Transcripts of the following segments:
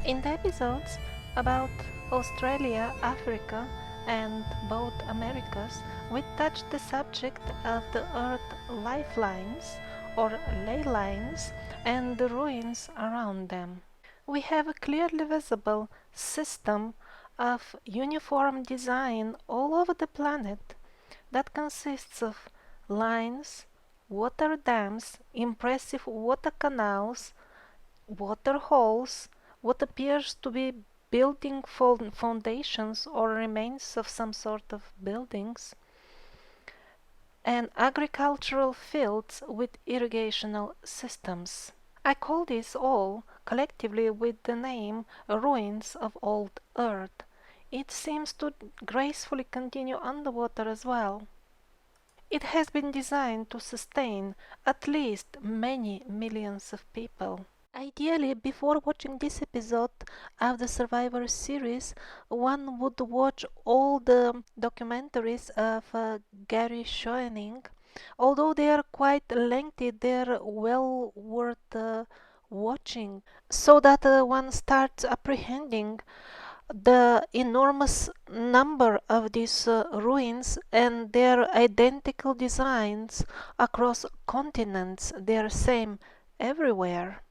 In the episodes about Australia, Africa, and both Americas, we touched the subject of the Earth lifelines or ley lines and the ruins around them. We have a clearly visible system of uniform design all over the planet that consists of lines, water dams, impressive water canals, water holes, what appears to be building foundations or remains of some sort of buildings, and agricultural fields with irrigational systems. I call this all collectively with the name ruins of old Earth. It seems to gracefully continue underwater as well. It has been designed to sustain at least many millions of people. Ideally, before watching this episode of the Survivor series, one would watch all the documentaries of Gary Schoening. Although they are quite lengthy, they're well worth watching, so that one starts apprehending the enormous number of these ruins and their identical designs across continents. They are same everywhere.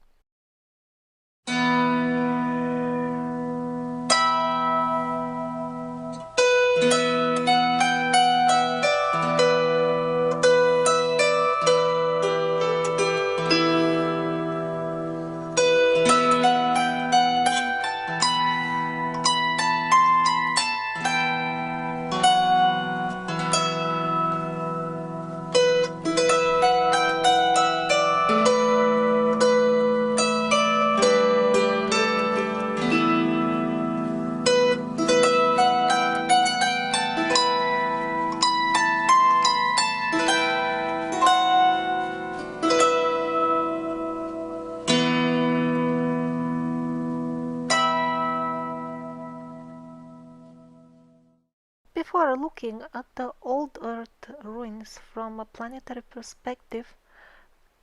Before looking at the old Earth ruins from a planetary perspective,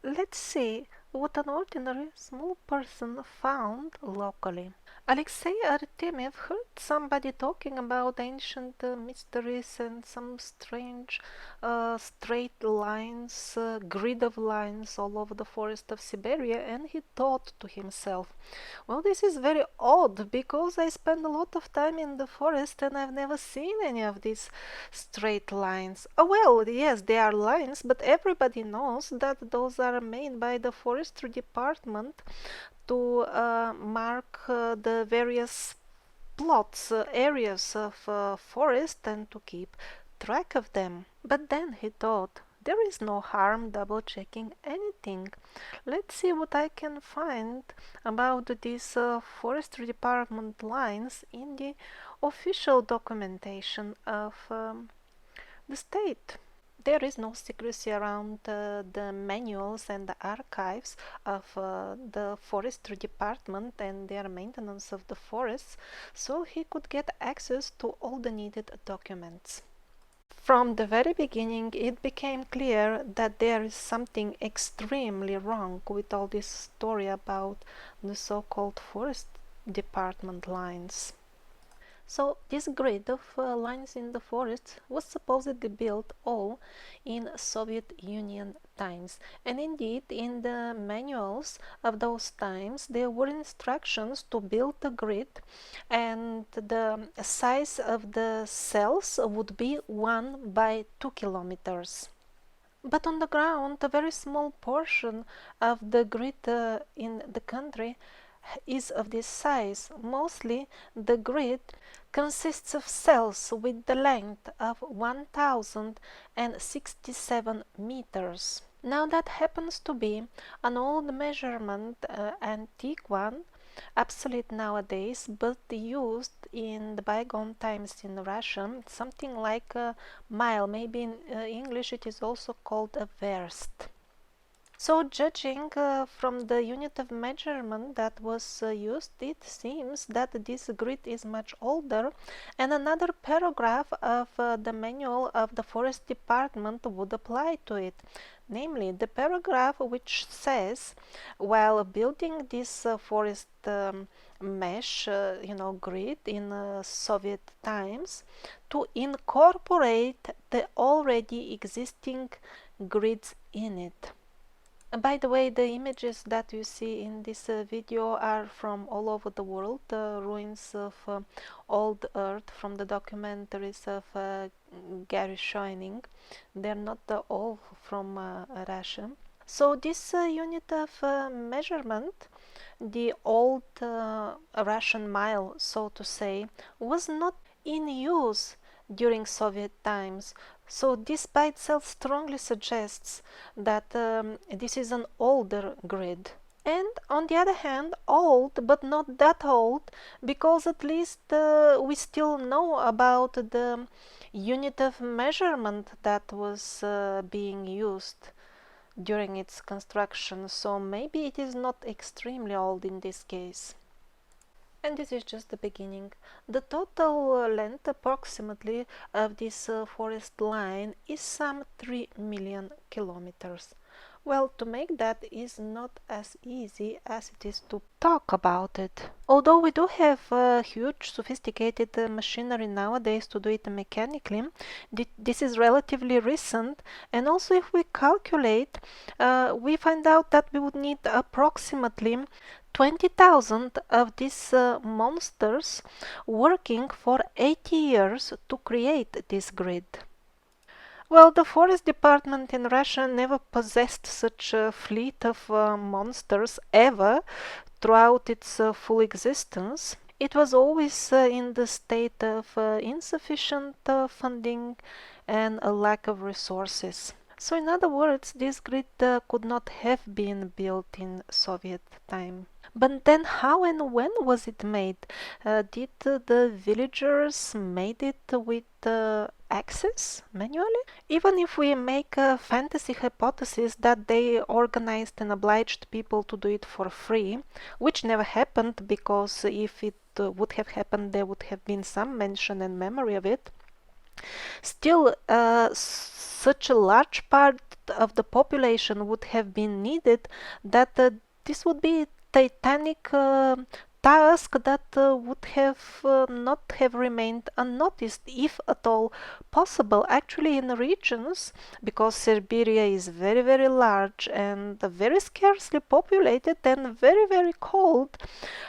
let's see what an ordinary small person found locally. Alexei Artemiev heard somebody talking about ancient mysteries and some strange straight lines, grid of lines all over the forest of Siberia, and he thought to himself, well, this is very odd because I spend a lot of time in the forest and I've never seen any of these straight lines. Oh, well, yes, they are lines, but everybody knows that those are made by the forestry department to mark the various plots, areas of forest and to keep track of them. But then he thought, there is no harm double checking anything. Let's see what I can find about these forestry department lines in the official documentation of the state. There is no secrecy around the manuals and the archives of the forestry department and their maintenance of the forests, so he could get access to all the needed documents. From the very beginning, it became clear that there is something extremely wrong with all this story about the so-called forest department lines. So this grid of lines in the forest was supposedly built all in Soviet Union times, and indeed in the manuals of those times there were instructions to build a grid, and the size of the cells would be 1 by 2 kilometers. But on the ground, a very small portion of the grid in the country is of this size. Mostly the grid consists of cells with the length of 1067 meters. Now that happens to be an old measurement, antique one, obsolete nowadays, but used in the bygone times in Russian, something like a mile. Maybe in English it is also called a verst. So judging from the unit of measurement that was used, it seems that this grid is much older, and another paragraph of the manual of the forest department would apply to it. Namely, the paragraph which says, while building this forest mesh, grid in Soviet times, to incorporate the already existing grids in it. By the way, the images that you see in this video are from all over the world, the ruins of old Earth from the documentaries of Gary Schoening. They're not all from Russia. So this unit of measurement, the old Russian mile, so to say, was not in use during Soviet times. So this by itself strongly suggests that this is an older grid. And on the other hand, old, but not that old, because at least we still know about the unit of measurement that was being used during its construction, so maybe it is not extremely old in this case. And this is just the beginning. The total length approximately of this forest line is some 3 million kilometers. Well, to make that is not as easy as it is to talk about it. Although we do have huge sophisticated machinery nowadays to do it mechanically, this is relatively recent, and also if we calculate, we find out that we would need approximately 20,000 of these monsters working for 80 years to create this grid. Well, the forest department in Russia never possessed such a fleet of monsters ever throughout its full existence. It was always in the state of insufficient funding and a lack of resources. So in other words, this grid could not have been built in Soviet time. But then how and when was it made? Did the villagers made it with axes manually? Even if we make a fantasy hypothesis that they organized and obliged people to do it for free, which never happened, because if it would have happened, there would have been some mention and memory of it. Still, such a large part of the population would have been needed that this would be a titanic task that would have not have remained unnoticed, if at all possible. Actually, in regions, because Siberia is very, very large and very scarcely populated and very, very cold,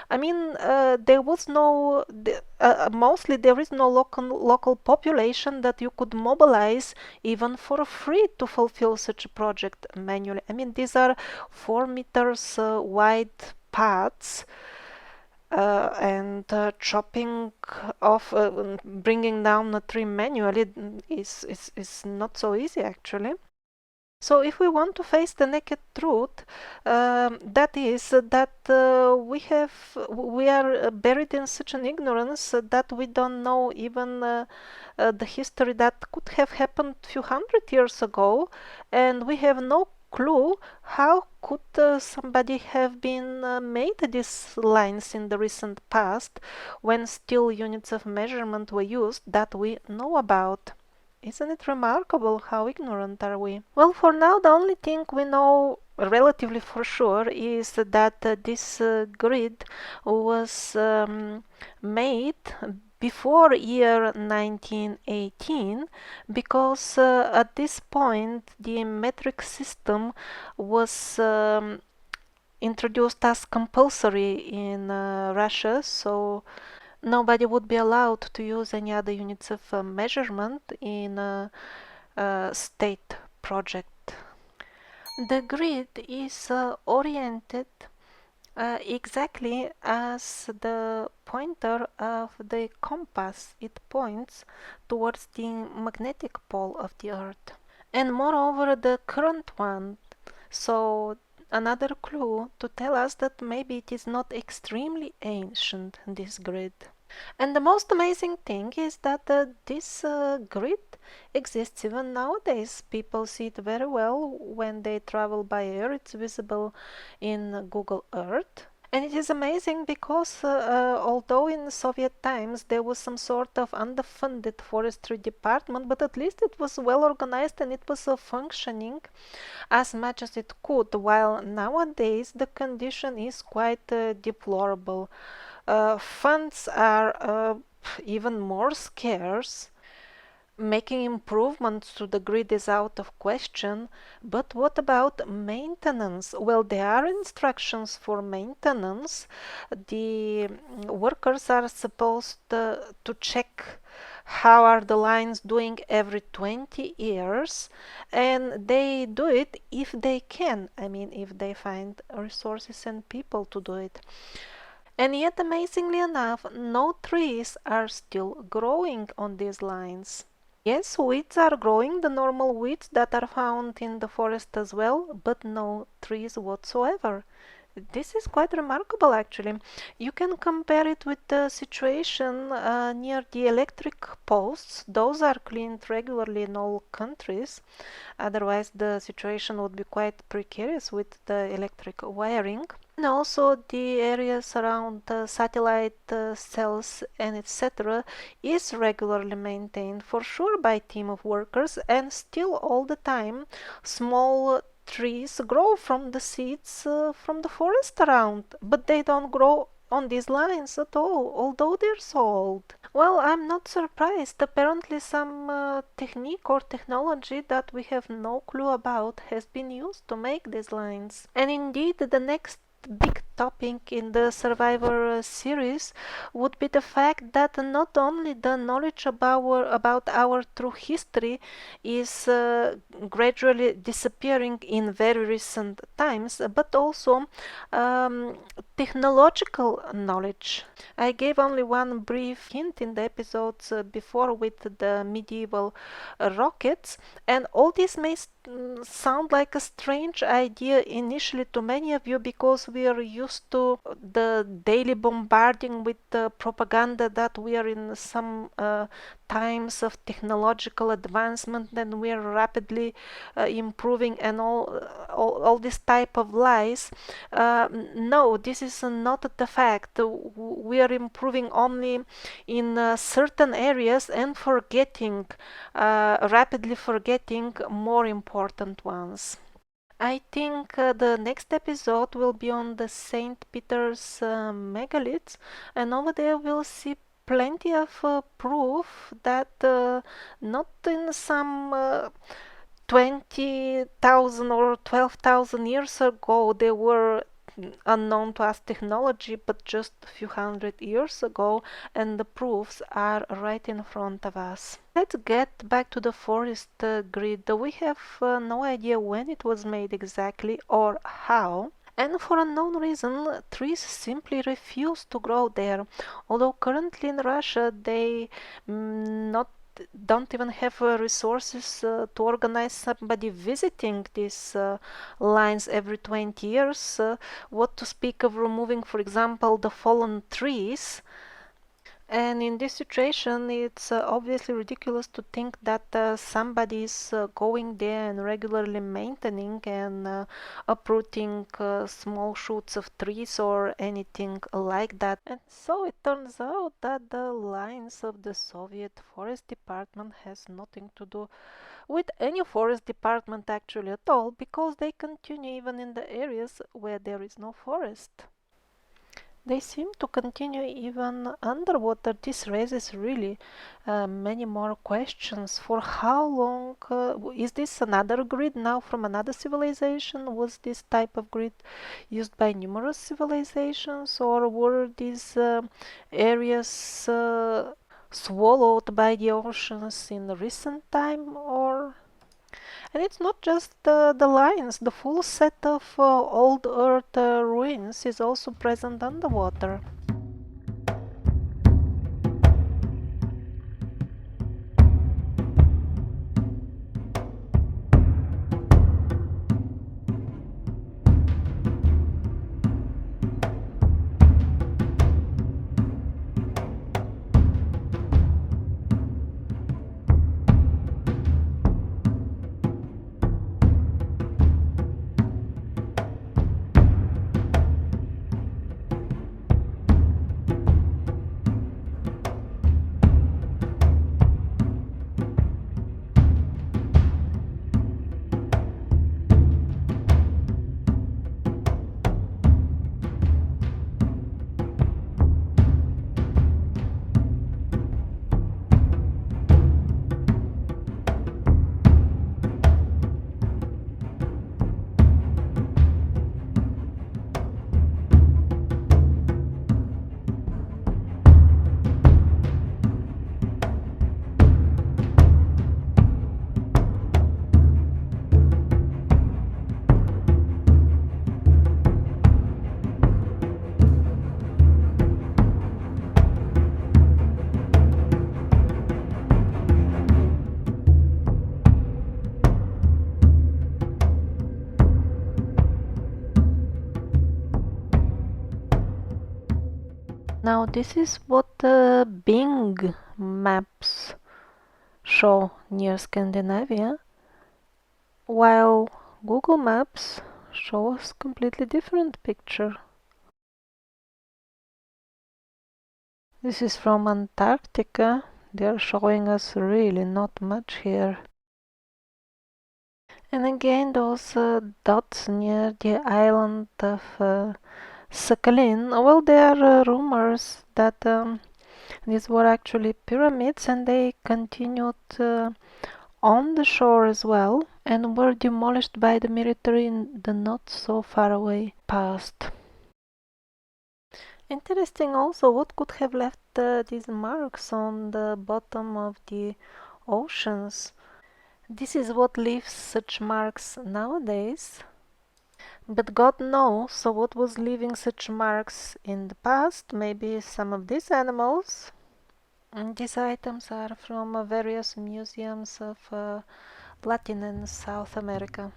I mean, there was no, mostly there is no local population that you could mobilize even for free to fulfill such a project manually. I mean, these are 4 meters wide paths, and chopping off, bringing down a tree manually is not so easy actually. So if we want to face the naked truth, that is that we are buried in such an ignorance that we don't know even the history that could have happened a few hundred years ago, and we have no clue how could somebody have been made these lines in the recent past when still units of measurement were used that we know about. Isn't it remarkable how ignorant are we? Well, for now, the only thing we know relatively for sure is that this grid was made before year 1918, because at this point the metric system was introduced as compulsory in Russia, so nobody would be allowed to use any other units of measurement in a state project. The grid is oriented exactly as the pointer of the compass. It points towards the magnetic pole of the Earth, and moreover the current one. So another clue to tell us that maybe it is not extremely ancient, this grid. And the most amazing thing is that this grid exists even nowadays. People see it very well when they travel by air. It's visible in Google Earth. And it is amazing because although in Soviet times there was some sort of underfunded forestry department, but at least it was well organized and it was functioning as much as it could, while nowadays the condition is quite deplorable. Funds are even more scarce. Making improvements to the grid is out of question, but what about maintenance? Well, there are instructions for maintenance. The workers are supposed to check how are the lines doing every 20 years, and they do it if they can. I mean, if they find resources and people to do it. And yet, amazingly enough, no trees are still growing on these lines. Yes, weeds are growing, the normal weeds that are found in the forest as well, but no trees whatsoever. This is quite remarkable actually. You can compare it with the situation near the electric posts. Those are cleaned regularly in all countries. Otherwise, the situation would be quite precarious with the electric wiring. And also the areas around satellite cells and etc. is regularly maintained for sure by a team of workers, and still all the time small trees grow from the seeds from the forest around, but they don't grow on these lines at all, although they're so old. Well, I'm not surprised. Apparently some technique or technology that we have no clue about has been used to make these lines. And indeed, the next big topic in the Survivor series would be the fact that not only the knowledge about our true history is gradually disappearing in very recent times, but also um, technological knowledge. I gave only one brief hint in the episodes before with the medieval rockets, and all this may sound like a strange idea initially to many of you because we are used to the daily bombarding with propaganda that we are in some times of technological advancement and we are rapidly improving and all this type of lies. No, this is not the fact. We are improving only in certain areas and rapidly forgetting more important ones. I think the next episode will be on the St. Peter's megaliths, and over there we'll see plenty of proof that not in some 20,000 or 12,000 years ago they were unknown to us technology, but just a few hundred years ago, and the proofs are right in front of us. Let's get back to the forest grid. We have no idea when it was made exactly or how. And for unknown reason, trees simply refuse to grow there. Although currently in Russia they not don't even have resources to organize somebody visiting these lines every 20 years. What to speak of removing, for example, the fallen trees. And in this situation, it's obviously ridiculous to think that somebody is going there and regularly maintaining and uprooting small shoots of trees or anything like that. And so it turns out that the lines of the Soviet Forest Department has nothing to do with any forest department actually at all, because they continue even in the areas where there is no forest. They seem to continue even underwater. This raises really many more questions. For how long? Is this another grid now from another civilization? Was this type of grid used by numerous civilizations, or were these areas swallowed by the oceans in recent time? Or and it's not just the lines, the full set of old earth ruins is also present underwater. Now this is what Bing maps show near Scandinavia, while Google Maps shows completely different picture. This is from Antarctica. They're showing us really not much here. And again, those dots near the island of Sakhalin, well, there are rumors that these were actually pyramids and they continued on the shore as well and were demolished by the military in the not so far away past. Interesting also, what could have left these marks on the bottom of the oceans? This is what leaves such marks nowadays. But God knows, so what was leaving such marks in the past? Maybe some of these animals. And these items are from various museums of Latin and South America.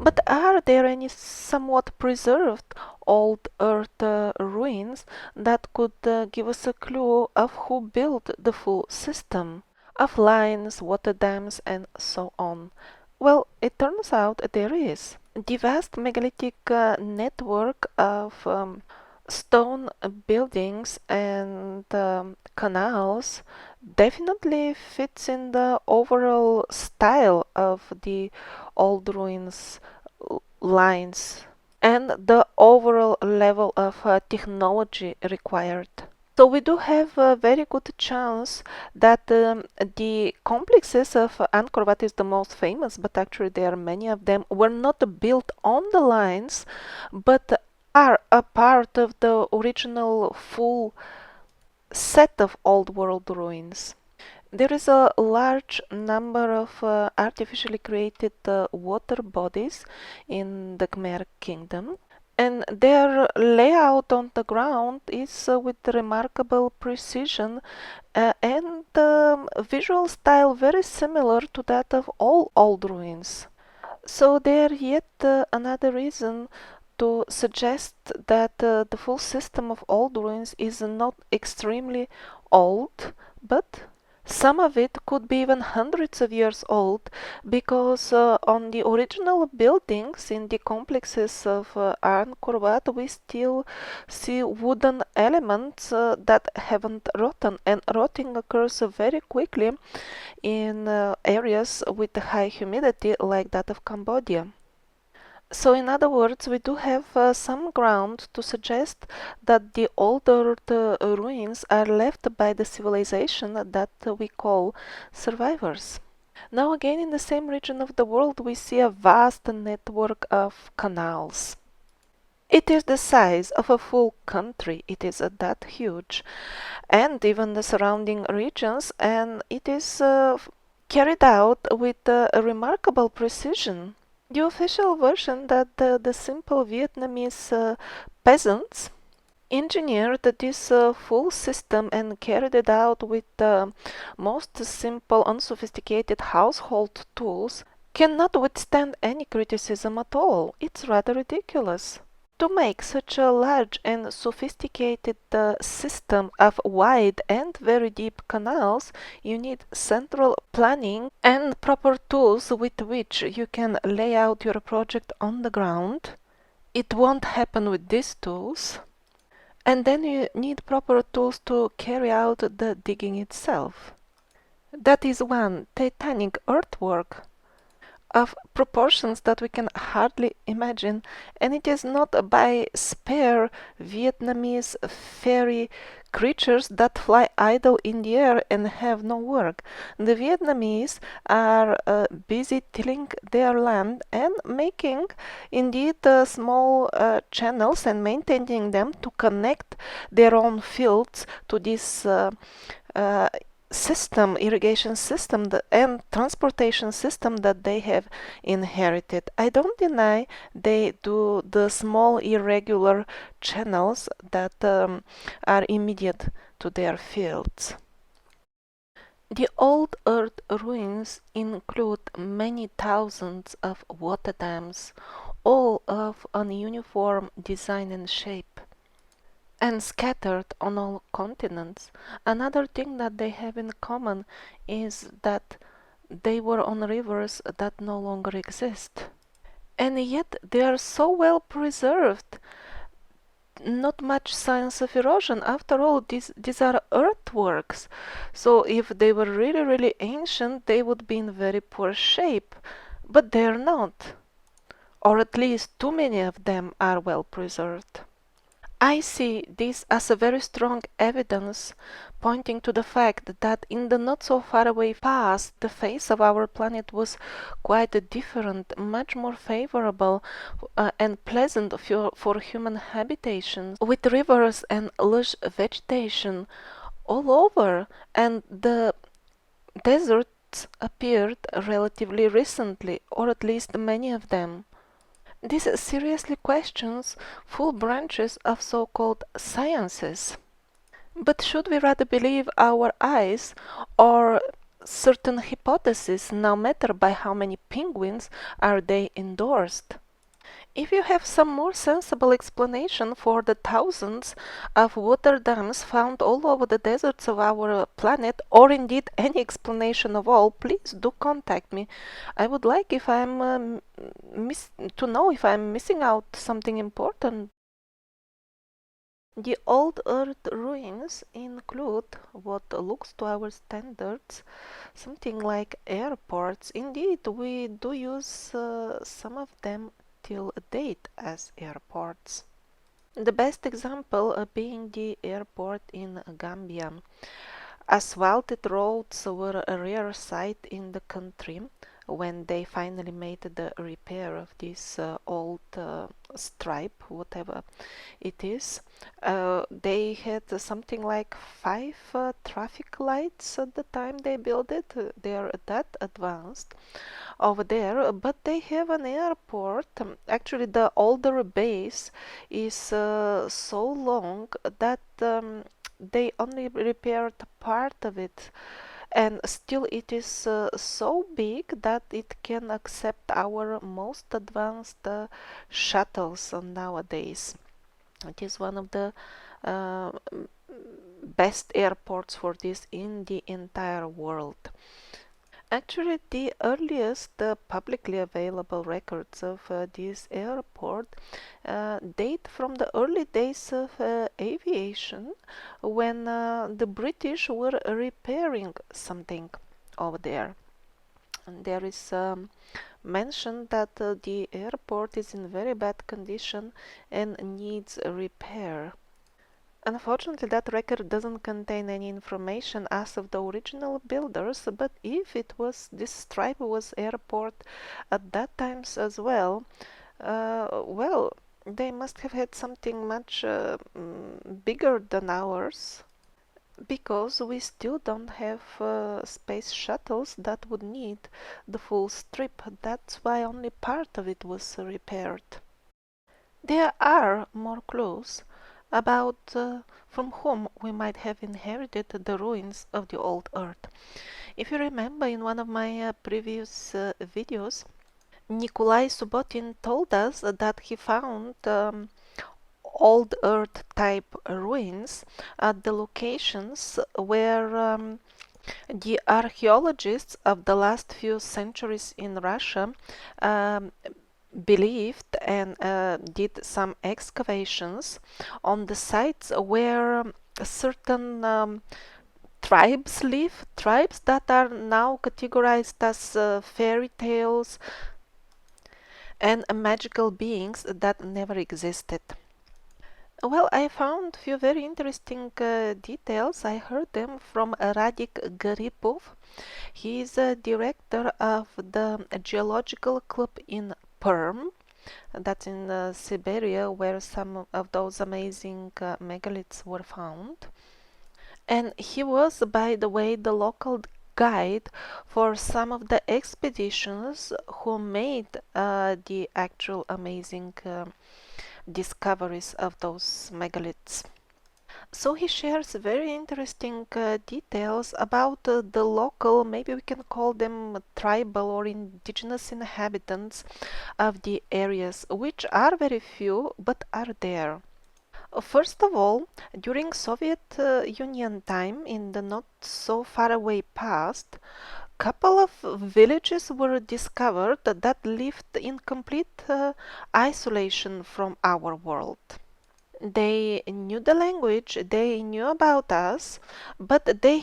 But are there any somewhat preserved old earth ruins that could give us a clue of who built the full system of lines, water dams, and so on? Well, it turns out there is. The vast megalithic network of stone buildings and canals definitely fits in the overall style of the old ruins lines and the overall level of technology required. So we do have a very good chance that the complexes of Angkor Wat is the most famous, but actually there are many of them, were not built on the lines, but are a part of the original full set of old world ruins. There is a large number of artificially created water bodies in the Khmer Kingdom, and their layout on the ground is with remarkable precision and visual style very similar to that of all old ruins. So there yet another reason to suggest that the full system of old ruins is not extremely old, but some of it could be even hundreds of years old, because on the original buildings in the complexes of Angkor Wat we still see wooden elements that haven't rotten, and rotting occurs very quickly in areas with high humidity like that of Cambodia. So in other words, we do have some ground to suggest that the older ruins are left by the civilization that we call survivors. Now again, in the same region of the world, we see a vast network of canals. It is the size of a full country. It is that huge, and even the surrounding regions, and it is carried out with remarkable precision. The official version that the simple Vietnamese peasants engineered this full system and carried it out with the most simple, unsophisticated household tools cannot withstand any criticism at all. It's rather ridiculous. To make such a large and sophisticated system of wide and very deep canals, you need central planning and proper tools with which you can lay out your project on the ground. It won't happen with these tools. And then you need proper tools to carry out the digging itself. That is one titanic earthwork of proportions that we can hardly imagine, and it is not by spare Vietnamese fairy creatures that fly idle in the air and have no work. The Vietnamese are busy tilling their land and making indeed small channels and maintaining them to connect their own fields to this system, irrigation system, and transportation system that they have inherited. I don't deny they do the small irregular channels that are immediate to their fields. The old earth ruins include many thousands of water dams, all of an uniform design and shape, and scattered on all continents. Another thing that they have in common is that they were on rivers that no longer exist. And yet they are so well preserved. Not much signs of erosion. After all, these are earthworks. So if they were really, really ancient, they would be in very poor shape. But they're not. Or at least too many of them are well preserved. I see this as a very strong evidence pointing to the fact that in the not so far away past, the face of our planet was quite different, much more favorable and pleasant for human habitation, with rivers and lush vegetation all over, and the deserts appeared relatively recently, or at least many of them. This seriously questions full branches of so-called sciences. But should we rather believe our eyes or certain hypotheses, no matter by how many penguins are they endorsed? If you have some more sensible explanation for the thousands of water dams found all over the deserts of our planet, or indeed any explanation of all, please do contact me. I would like if I'm to know if I'm missing out something important. The old earth ruins include what looks to our standards something like airports. Indeed, we do use some of them till date as airports. The best example being the airport in Gambia. Asphalted roads were a rare sight in the country when they finally made the repair of this old stripe, whatever it is. They had something like 5 traffic lights at the time they built it. They are that advanced over there, but they have an airport. Actually, the older base is so long that they only repaired part of it, and still it is so big that it can accept our most advanced shuttles nowadays. It is one of the uh, best airports for this in the entire world. Actually, the earliest publicly available records of this airport date from the early days of aviation, when the British were repairing something over there. And there is mentioned that the airport is in very bad condition and needs repair. Unfortunately, that record doesn't contain any information as of the original builders, but if it was this stripe was airport at that times as well, well, they must have had something much bigger than ours, because we still don't have space shuttles that would need the full strip. That's why only part of it was repaired. There are more clues about from whom we might have inherited the ruins of the old earth. If you remember, in one of my previous videos, Nikolai Subotin told us that he found old earth type ruins at the locations where the archaeologists of the last few centuries in Russia um, believed and did some excavations on the sites where certain tribes live, tribes that are now categorized as fairy tales and magical beings that never existed. Well, I found few very interesting details. I heard them from Radik Garipov. He is a director of the Geological Club in Perm, that's in Siberia, where some of those amazing megaliths were found. And he was, by the way, the local guide for some of the expeditions who made the actual amazing discoveries of those megaliths. So he shares very interesting details about the local, maybe we can call them tribal or indigenous inhabitants of the areas, which are very few but are there. First of all, during Soviet Union time, in the not so far away past, couple of villages were discovered that lived in complete isolation from our world. They knew the language, they knew about us, but they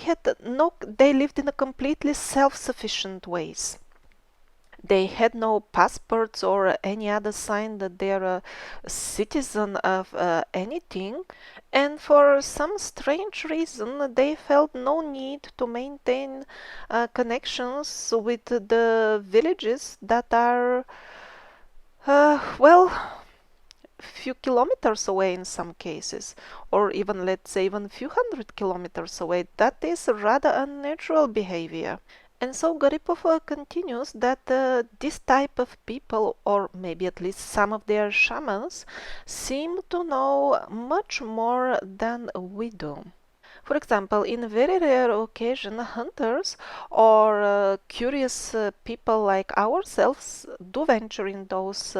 lived in a completely self-sufficient ways. They had no passports or any other sign that they're a citizen of anything, and for some strange reason, they felt no need to maintain connections with the villages that are, well, few kilometers away in some cases, or even let's say even few hundred kilometers away. That is rather unnatural behavior. And so Garipov continues that this type of people, or maybe at least some of their shamans, seem to know much more than we do. For example, in very rare occasion, hunters or curious people like ourselves do venture in those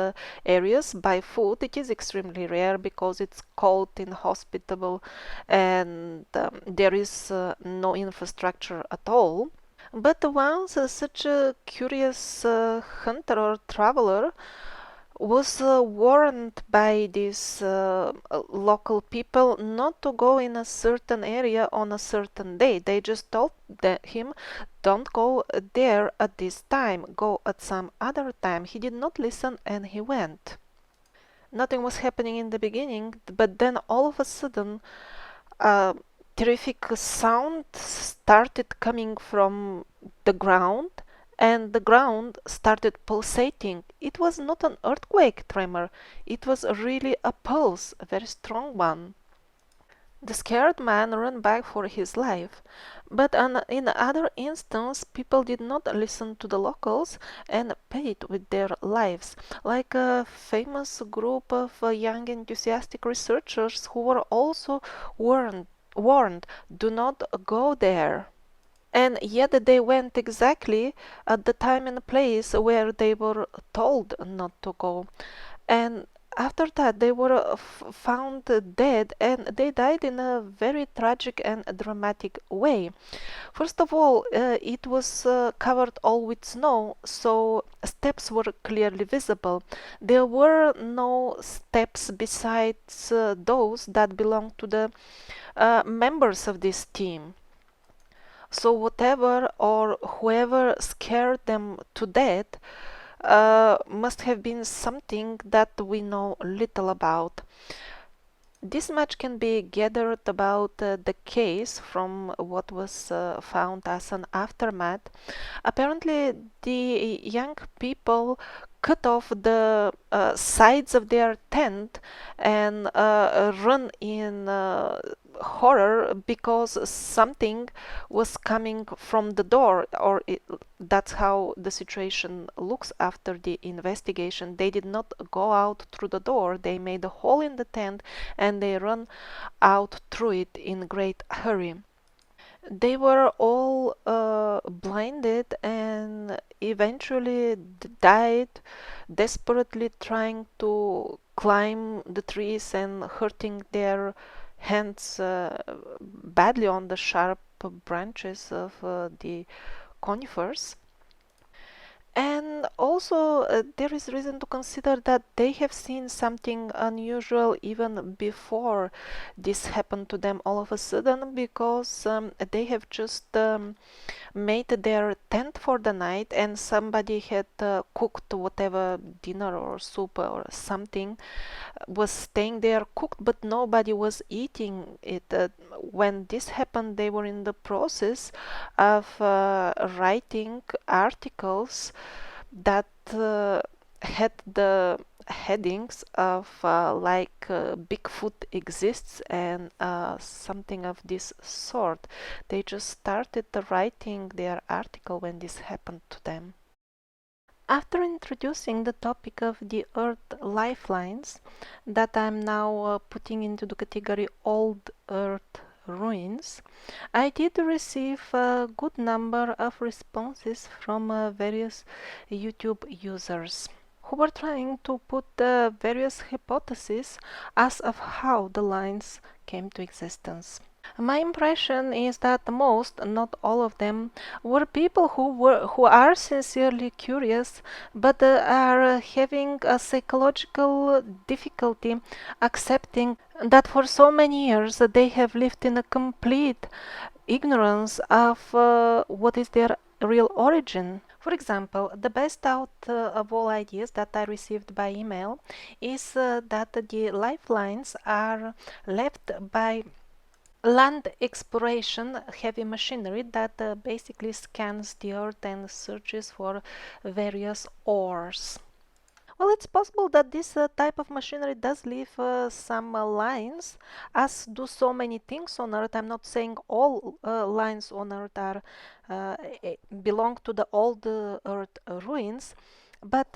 areas by foot. It is extremely rare because it's cold, inhospitable, and there is no infrastructure at all. But once such a curious hunter or traveler was warned by these local people not to go in a certain area on a certain day. They just told him, don't go there at this time, go at some other time. He did not listen and he went. Nothing was happening in the beginning, but then all of a sudden a terrific sound started coming from the ground, and the ground started pulsating. It was not an earthquake tremor, it was really a pulse, a very strong one. The scared man ran back for his life, but in other instances people did not listen to the locals and paid with their lives, like a famous group of young enthusiastic researchers who were also warned, do not go there. And yet they went exactly at the time and place where they were told not to go. And after that, they were found dead, and they died in a very tragic and dramatic way. First of all, it was covered all with snow, so steps were clearly visible. There were no steps besides those that belonged to the members of this team. So whatever or whoever scared them to death must have been something that we know little about. This much can be gathered about the case from what was found as an aftermath. Apparently, the young people cut off the sides of their tent and run in horror because something was coming from the door, or that's how the situation looks after the investigation. They did not go out through the door, they made a hole in the tent and they ran out through it in great hurry. They were all blinded and eventually died, desperately trying to climb the trees and hurting their hands badly on the sharp branches of the conifers. And also, there is reason to consider that they have seen something unusual even before this happened to them all of a sudden, because they have just made their tent for the night and somebody had cooked whatever dinner or soup or something was staying there cooked, but nobody was eating it. When this happened, they were in the process of writing articles that had the headings of Bigfoot exists and something of this sort. They just started writing their article when this happened to them. After introducing the topic of the Earth lifelines that I'm now putting into the category Old Earth ruins, I did receive a good number of responses from various YouTube users who were trying to put various hypotheses as of how the lines came to existence. My impression is that most, not all of them, were people who are sincerely curious, but are having a psychological difficulty accepting that for so many years they have lived in a complete ignorance of what is their real origin. For example, the best out of all ideas that I received by email is that the lifelines are left by land exploration heavy machinery that basically scans the earth and searches for various ores. Well, it's possible that this type of machinery does leave some lines, as do so many things on Earth. I'm not saying all lines on Earth are belong to the old Earth ruins, but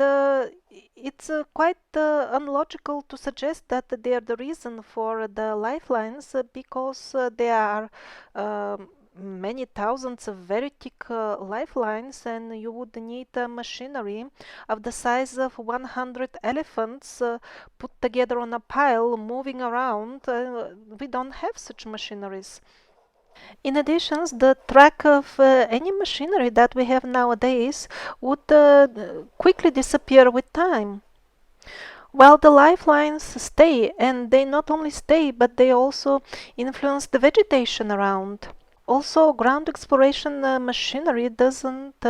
it's quite unlogical to suggest that they are the reason for the lifelines because there are many thousands of very thick lifelines, and you would need machinery of the size of 100 elephants put together on a pile moving around. We don't have such machineries. In addition, the track of any machinery that we have nowadays would quickly disappear with time. While the lifelines stay, and they not only stay, but they also influence the vegetation around. Also, ground exploration machinery doesn't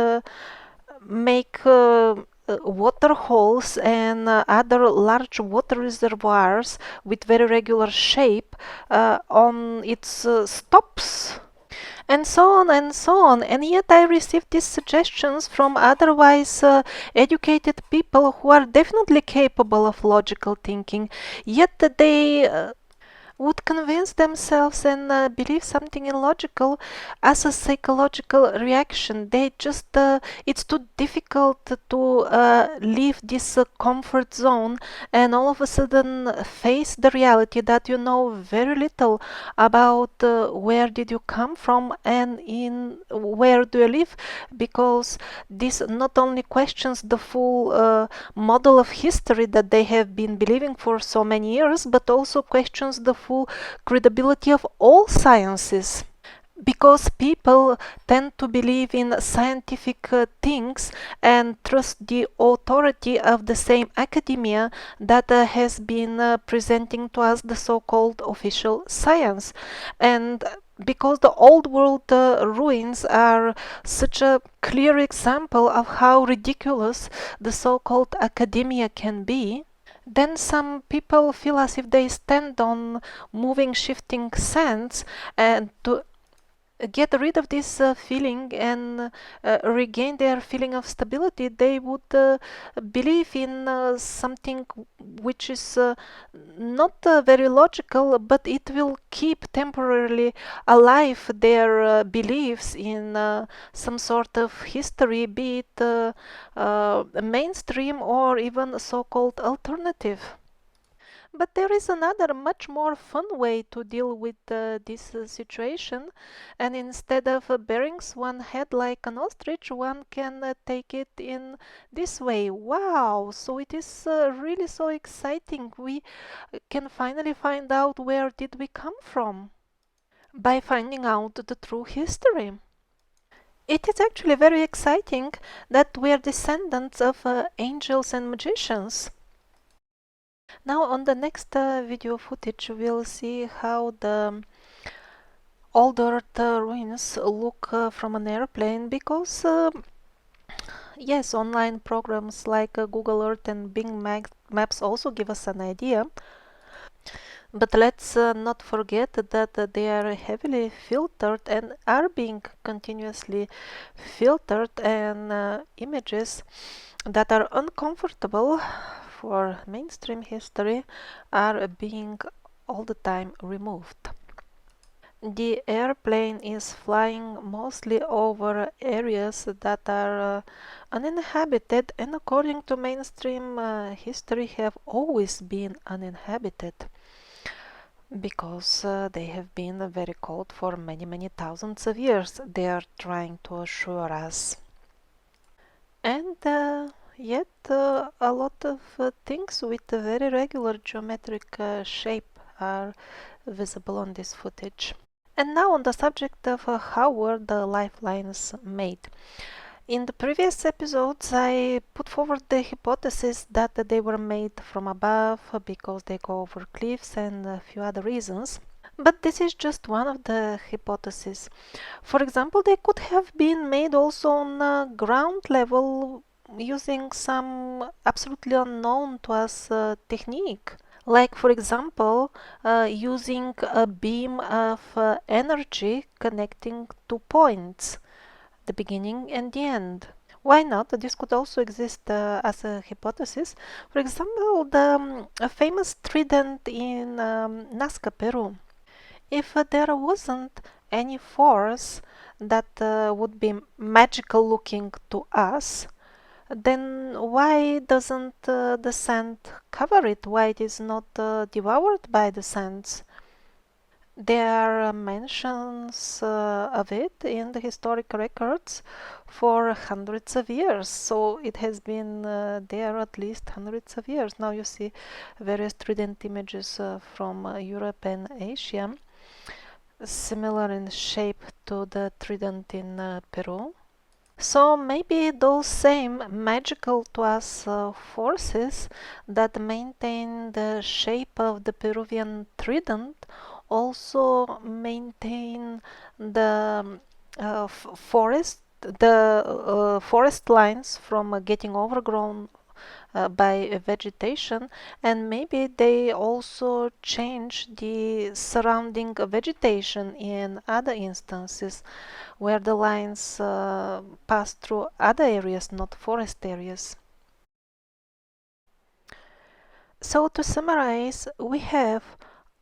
make water holes and other large water reservoirs with very regular shape on its stops, and so on and so on. And yet I received these suggestions from otherwise educated people who are definitely capable of logical thinking, yet they would convince themselves and believe something illogical as a psychological reaction. They just, it's too difficult to leave this comfort zone and all of a sudden face the reality that you know very little about where did you come from and in where do you live, because this not only questions the full model of history that they have been believing for so many years, but also questions the full credibility of all sciences, because people tend to believe in scientific things and trust the authority of the same academia that has been presenting to us the so-called official science. And because the old world ruins are such a clear example of how ridiculous the so-called academia can be, then some people feel as if they stand on moving, shifting sands, and to get rid of this feeling and regain their feeling of stability, they would believe in something which is not very logical, but it will keep temporarily alive their beliefs in some sort of history, be it mainstream or even so-called alternative. But there is another much more fun way to deal with this situation, and instead of burying one's head like an ostrich, one can take it in this way. Wow, so it is really so exciting. We can finally find out where did we come from by finding out the true history. It is actually very exciting that we are descendants of angels and magicians. Now on the next video footage we'll see how the old Earth ruins look from an airplane, because yes, online programs like Google Earth and Bing Maps also give us an idea, but let's not forget that they are heavily filtered and are being continuously filtered, and images that are uncomfortable for mainstream history are being all the time removed. The airplane is flying mostly over areas that are uninhabited and according to mainstream history have always been uninhabited because they have been very cold for many thousands of years, they are trying to assure us. And yet a lot of things with a very regular geometric shape are visible on this footage. And now on the subject of how were the lifelines made. In the previous episodes I put forward the hypothesis that they were made from above because they go over cliffs and a few other reasons. But this is just one of the hypotheses. For example, they could have been made also on ground level using some absolutely unknown to us technique. Like, for example, using a beam of energy connecting two points, the beginning and the end. Why not? This could also exist as a hypothesis. For example, the famous trident in Nazca, Peru. If there wasn't any force that would be magical looking to us, then why doesn't the sand cover it? Why it is not devoured by the sands? There are mentions of it in the historic records for hundreds of years, so it has been there at least hundreds of years. Now you see various trident images from Europe and Asia, similar in shape to the trident in Peru. So maybe those same magical to us forces that maintain the shape of the Peruvian trident also maintain the forest lines from getting overgrown by vegetation, and maybe they also change the surrounding vegetation in other instances where the lines pass through other areas, not forest areas. So to summarize, we have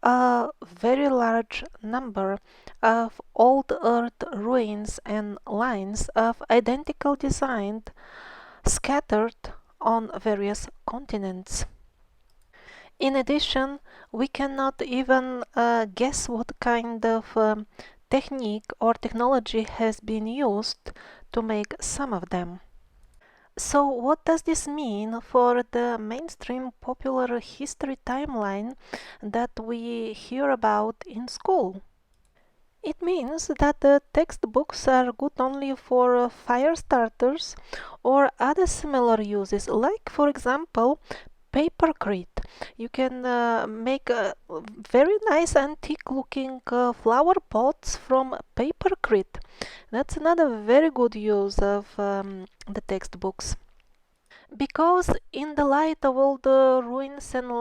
a very large number of old earth ruins and lines of identical design scattered on various continents. In addition, we cannot even guess what kind of technique or technology has been used to make some of them. So what does this mean for the mainstream popular history timeline that we hear about in school? It means that the textbooks are good only for fire starters or other similar uses, like for example papercrete. You can make very nice antique looking flower pots from papercrete. That's another very good use of the textbooks. Because in the light of all the ruins and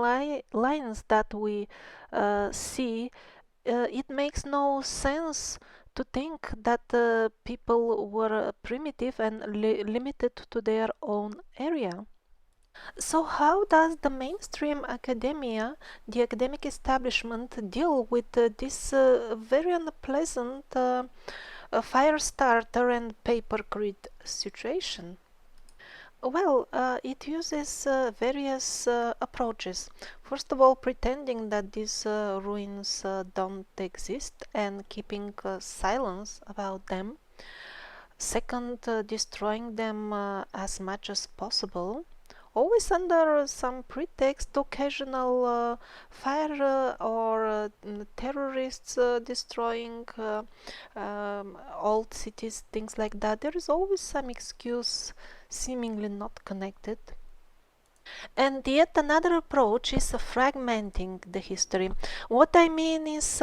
lines that we see, it makes no sense to think that people were primitive and limited to their own area. So how does the mainstream academia, the academic establishment, deal with this very unpleasant fire starter and papercrete situation? Well, it uses various approaches. First of all, pretending that these ruins don't exist and keeping silence about them. Second, destroying them as much as possible, always under some pretext, occasional fire or terrorists destroying old cities, things like that. There is always some excuse seemingly not connected. And yet another approach is fragmenting the history. What I mean is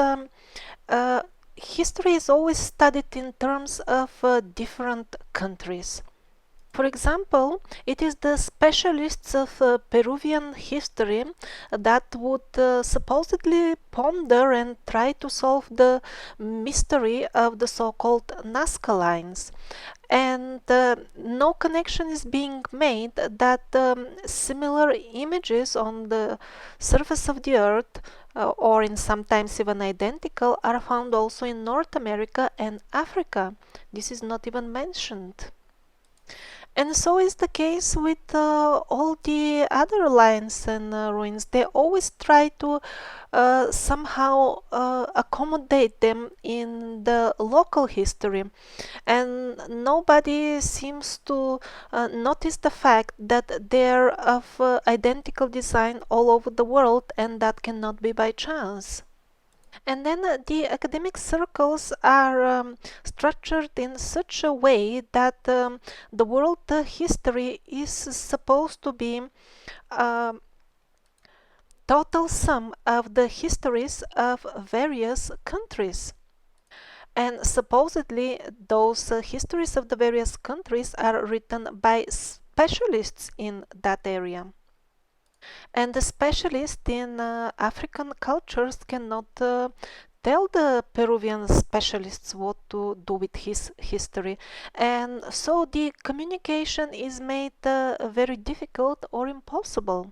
history is always studied in terms of different countries. For example, it is the specialists of Peruvian history that would supposedly ponder and try to solve the mystery of the so-called Nazca lines. And no connection is being made that similar images on the surface of the earth, or in sometimes even identical, are found also in North America and Africa. This is not even mentioned. And so is the case with all the other lines and ruins. They always try to somehow accommodate them in the local history, and nobody seems to notice the fact that they're of identical design all over the world, and that cannot be by chance. And then the academic circles are structured in such a way that the world history is supposed to be a total sum of the histories of various countries. And supposedly, those histories of the various countries are written by specialists in that area. And the specialist in African cultures cannot tell the Peruvian specialists what to do with his history. And so the communication is made very difficult or impossible,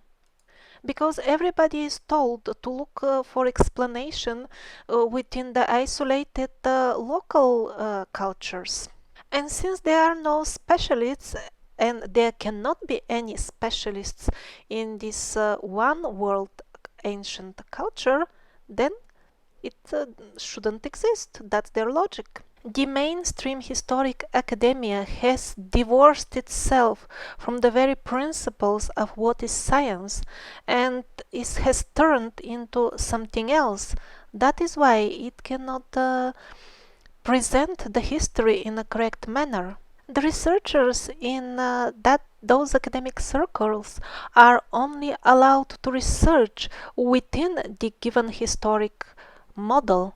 because everybody is told to look for explanation within the isolated local cultures. And since there are no specialists, and there cannot be any specialists in this one world ancient culture, then it shouldn't exist. That's their logic. The mainstream historic academia has divorced itself from the very principles of what is science, and has turned into something else. That is why it cannot present the history in a correct manner. The researchers in those academic circles are only allowed to research within the given historic model.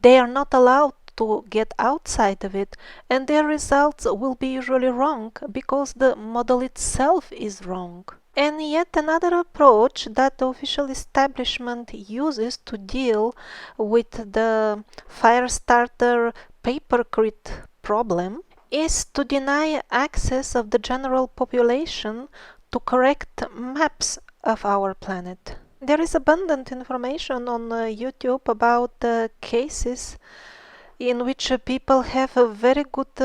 They are not allowed to get outside of it, and their results will be usually wrong because the model itself is wrong. And yet another approach that the official establishment uses to deal with the Firestarter papercrete problem is to deny access of the general population to correct maps of our planet. There is abundant information on YouTube about cases in which people have very good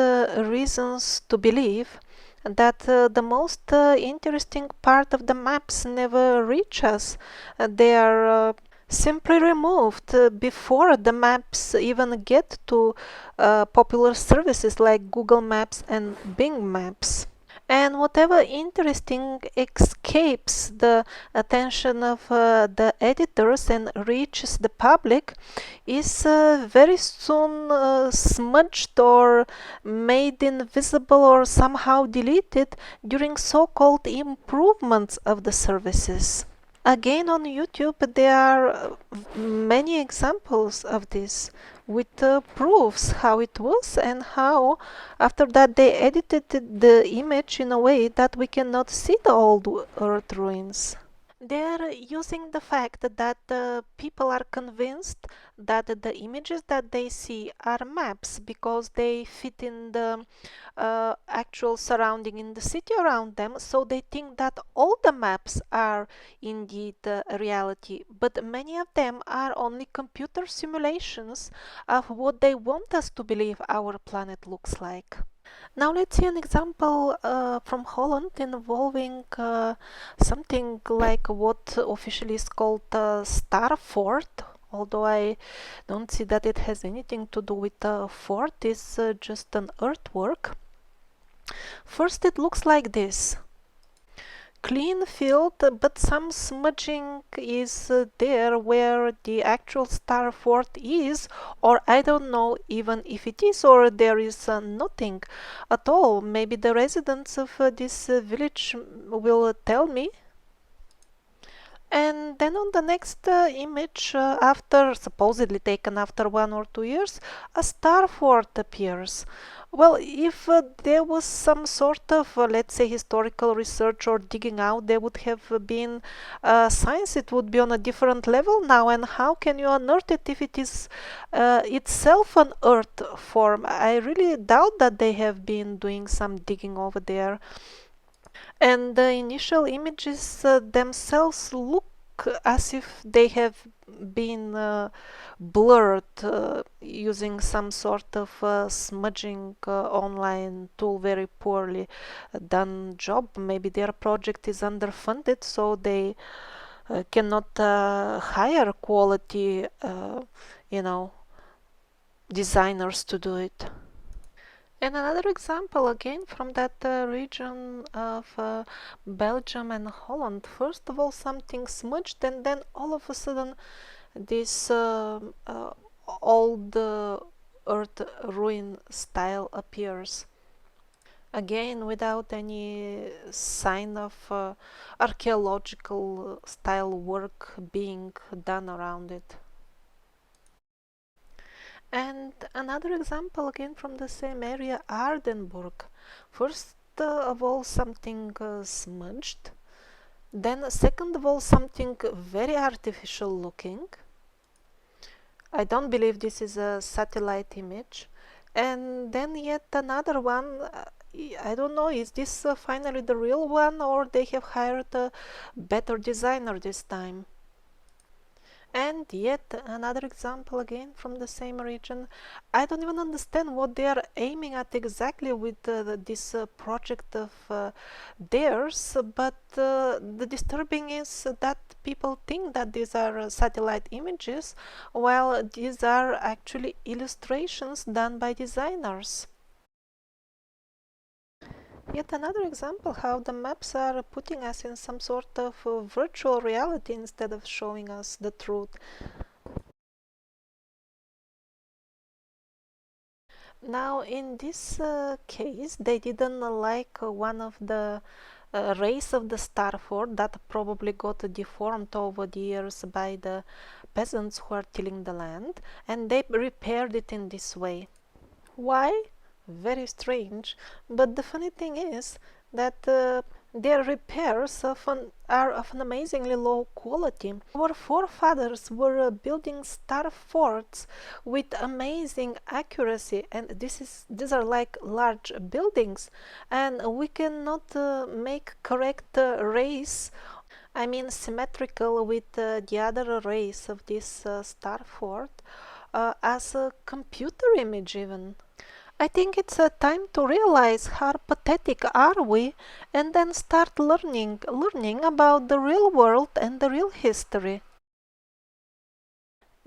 reasons to believe that the most interesting part of the maps never reach us. They are simply removed before the maps even get to popular services like Google Maps and Bing Maps. And whatever interesting escapes the attention of the editors and reaches the public is very soon smudged or made invisible or somehow deleted during so-called improvements of the services. Again, on YouTube, there are many examples of this with proofs how it was, and how after that they edited the image in a way that we cannot see the old earth ruins. They're using the fact that people are convinced that the images that they see are maps because they fit in the actual surrounding in the city around them, so they think that all the maps are indeed reality, but many of them are only computer simulations of what they want us to believe our planet looks like. Now let's see an example from Holland involving something like what officially is called Star Fort, although I don't see that it has anything to do with a fort. It's just an earthwork. First it looks like this. Clean field, but some smudging is there where the actual Star Fort is, or I don't know even if it is, or there is nothing at all. Maybe the residents of this village will tell me. And then on the next image, after supposedly taken after 1 or 2 years, a star fort appears. Well, if there was some sort of, let's say, historical research or digging out, there would have been science. It would be on a different level now. And how can you unearth it if it is itself an Earth form? I really doubt that they have been doing some digging over there. And the initial images themselves look as if they have been blurred using some sort of smudging online tool, very poorly done job. Maybe their project is underfunded, so they cannot hire quality you know designers to do it. And another example again from that region of Belgium and Holland. First of all, something smudged, and then all of a sudden, this old earth ruin style appears. Again, without any sign of archaeological style work being done around it. And another example again from the same area, Ardenburg. First of all, something smudged. Then, second of all, something very artificial looking. I don't believe this is a satellite image. And then yet another one. I don't know, is this finally the real one, or they have hired a better designer this time? And yet another example again from the same region. I don't even understand what they are aiming at exactly with this project of theirs, but the disturbing is that people think that these are satellite images, while these are actually illustrations done by designers. Yet another example how the maps are putting us in some sort of virtual reality instead of showing us the truth. Now, in this case, they didn't like one of the rays of the star fort that probably got deformed over the years by the peasants who are tilling the land, and they repaired it in this way. Why? Very strange. But the funny thing is that their repairs are of an amazingly low quality. Our forefathers were building star forts with amazing accuracy, and these are like large buildings, and we cannot make correct rays. I mean symmetrical with the other rays of this star fort as a computer image even. I think it's a time to realize how pathetic are we and then start learning about the real world and the real history.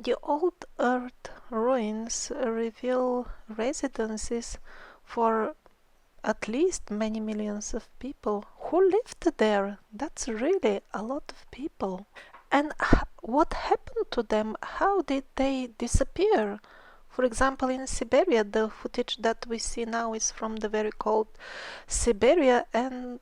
The old earth ruins reveal residences for at least many millions of people who lived there. That's really a lot of people. And what happened to them? How did they disappear? For example, in Siberia, the footage that we see now is from the very cold Siberia, and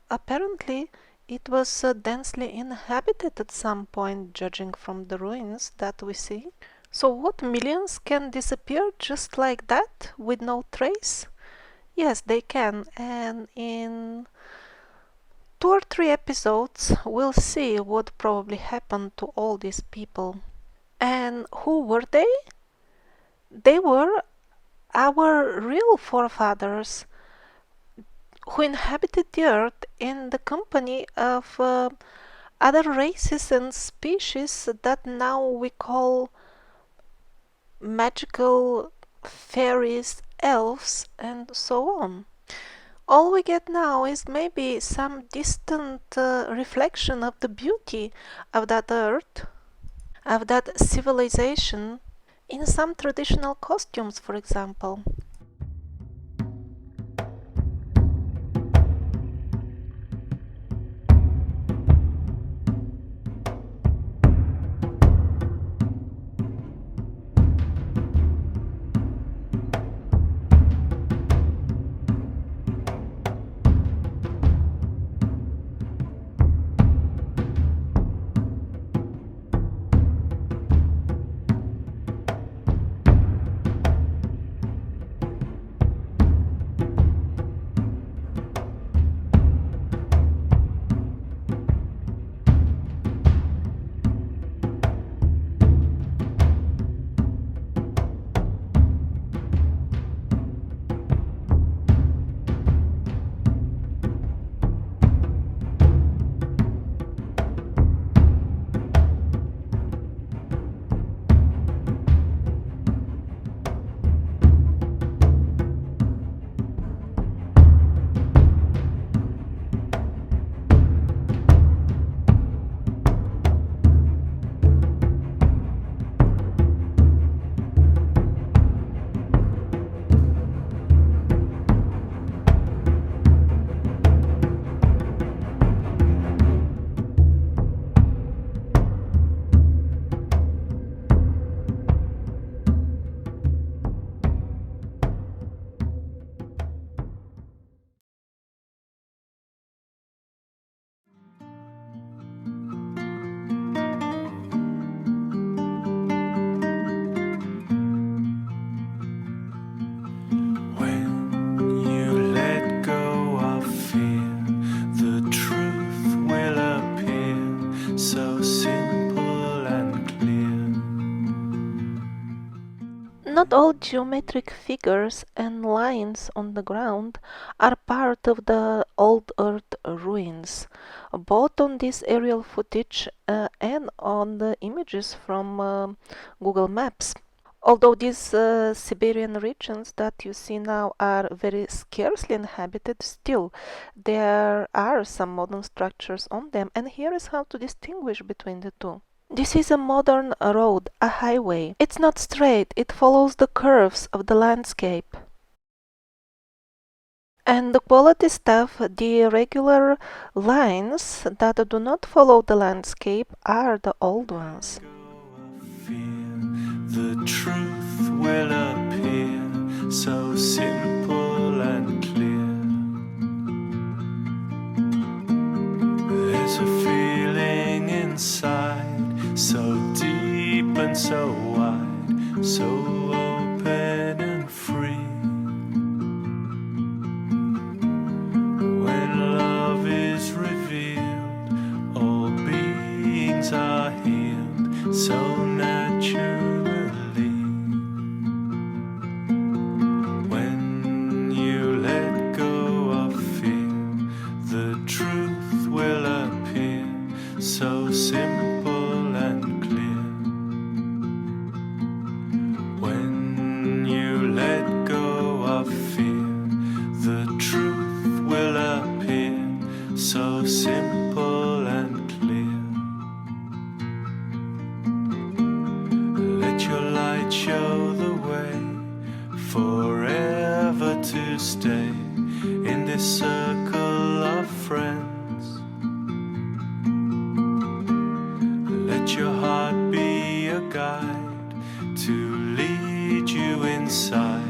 apparently it was densely inhabited at some point, judging from the ruins that we see. So what, millions can disappear just like that, with no trace? Yes, they can, and in 2 or 3 episodes we'll see what probably happened to all these people. And who were they? They were our real forefathers who inhabited the earth in the company of other races and species that now we call magical fairies, elves, and so on. All we get now is maybe some distant reflection of the beauty of that earth, of that civilization, in some traditional costumes, for example. geometric figures and lines on the ground are part of the old Earth ruins, both on this aerial footage and on the images from Google Maps. Although these Siberian regions that you see now are very scarcely inhabited, still there are some modern structures on them, and here is how to distinguish between the two. This is a modern road, a highway. It's not straight, it follows the curves of the landscape. And the quality stuff, the irregular lines that do not follow the landscape, are the old ones. The truth will appear so simple and clear. There's a feeling inside, so deep and so wide, so open and free. When love is revealed, all beings are healed, so naturally. When you let go of fear, the truth will appear, so simple and clear. When you let go of fear, the truth will appear, so simple and clear. Let your light show the way, forever to stay in this circle of friends. Let your heart be a guide to lead you inside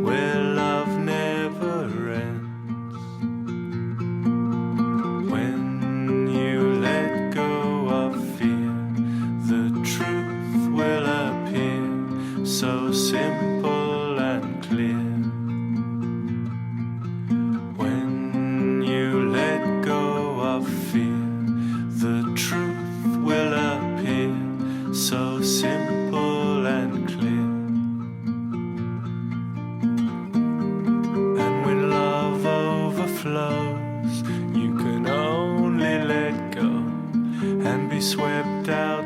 where love never ends. When you let go of fear, the truth will appear, so simple and clear. When you let go of fear, the truth will appear, so simple and clear. And when love overflows, you can only let go and be swept out